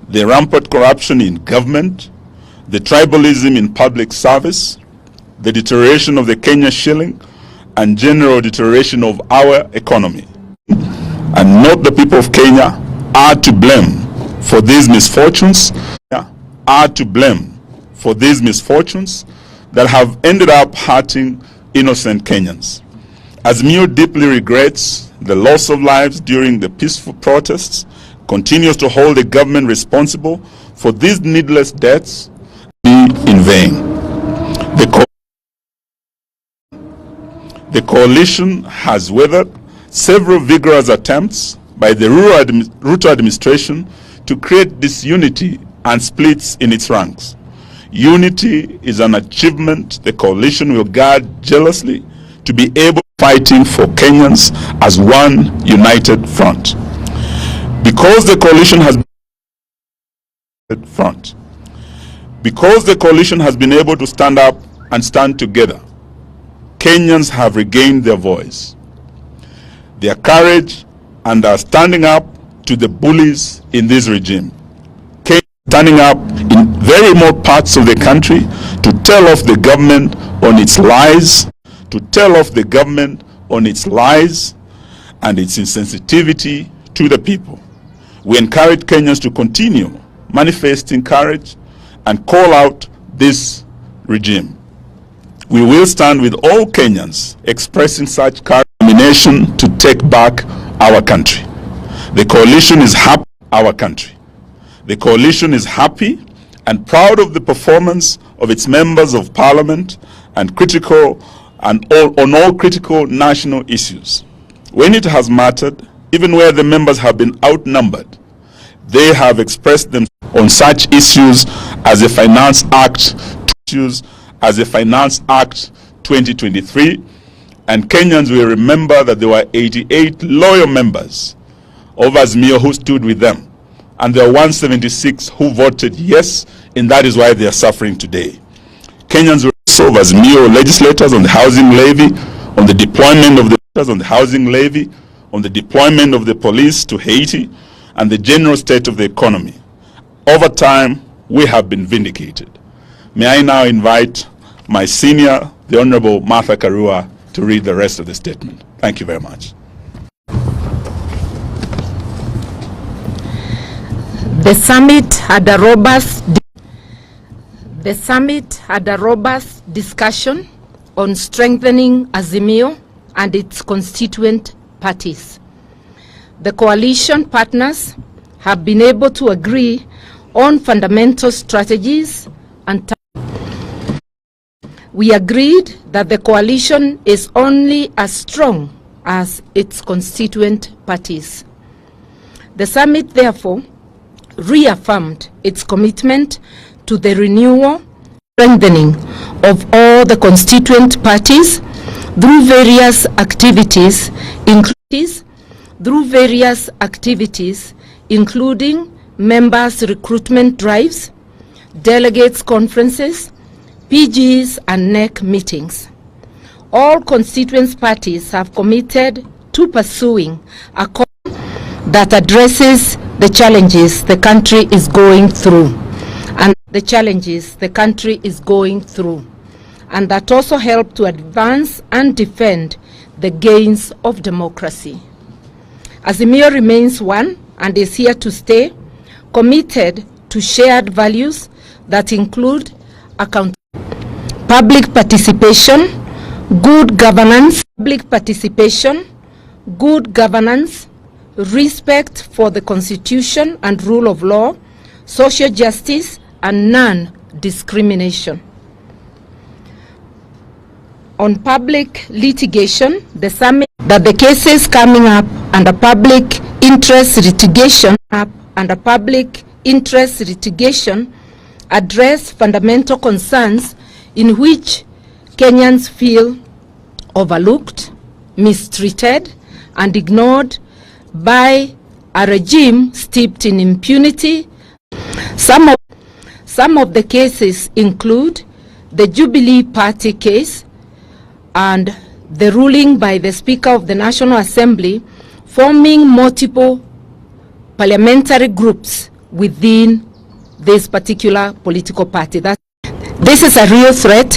the rampant corruption in government, the tribalism in public service, the deterioration of the Kenya shilling, and general deterioration of our economy. And not the people of Kenya are to blame for these misfortunes, are to blame for these misfortunes that have ended up hurting innocent Kenyans. Azimio deeply regrets the loss of lives during the peaceful protests, continues to hold the government responsible for these needless deaths in vain. The coalition has weathered several vigorous attempts by the RUTO administration to create disunity and splits in its ranks. Unity is an achievement the coalition will guard jealously to be able to fighting for Kenyans as one united front. Because the coalition has been able to stand up and stand together, Kenyans have regained their voice, their courage, and are standing up to the bullies in this regime. Kenyans standing up in very remote parts of the country to tell off the government on its lies, and its insensitivity to the people. We encourage Kenyans to continue manifesting courage and call out this regime. We will stand with all Kenyans expressing such determination to take back our country. The coalition is happy, our country. The coalition is happy and proud of the performance of its members of parliament and on all critical national issues. When it has mattered, even where the members have been outnumbered, they have expressed themselves on such issues as the Finance Act 2023, and Kenyans will remember that there were 88 loyal members of Azimio who stood with them, and there were 176 who voted yes, and that is why they are suffering today. Kenyans will also Azimio legislators on the housing levy, on the deployment of the deployment of the police to Haiti, and the general state of the economy. Over time, we have been vindicated. May I now invite my senior, the Honorable Martha Karua, to read the rest of the statement. Thank you very much. The summit had a robust discussion on strengthening Azimio and its constituent parties. The coalition partners have been able to agree on fundamental strategies and we agreed that the coalition is only as strong as its constituent parties. The summit therefore reaffirmed its commitment to the renewal, strengthening of all the constituent parties through various activities, including members' recruitment drives, delegates conferences, PGs and NEC meetings. All constituent parties have committed to pursuing a course that addresses the challenges the country is going through, and that also help to advance and defend the gains of democracy. Azimio remains one and is here to stay, committed to shared values that include public participation, good governance, respect for the Constitution and rule of law, social justice, and non-discrimination. On public litigation, the summit that the cases coming up under public interest litigation address fundamental concerns in which Kenyans feel overlooked, mistreated, and ignored by a regime steeped in impunity. Some of the cases include the Jubilee Party case and the ruling by the Speaker of the National Assembly forming multiple parliamentary groups within this particular political party. This is a real threat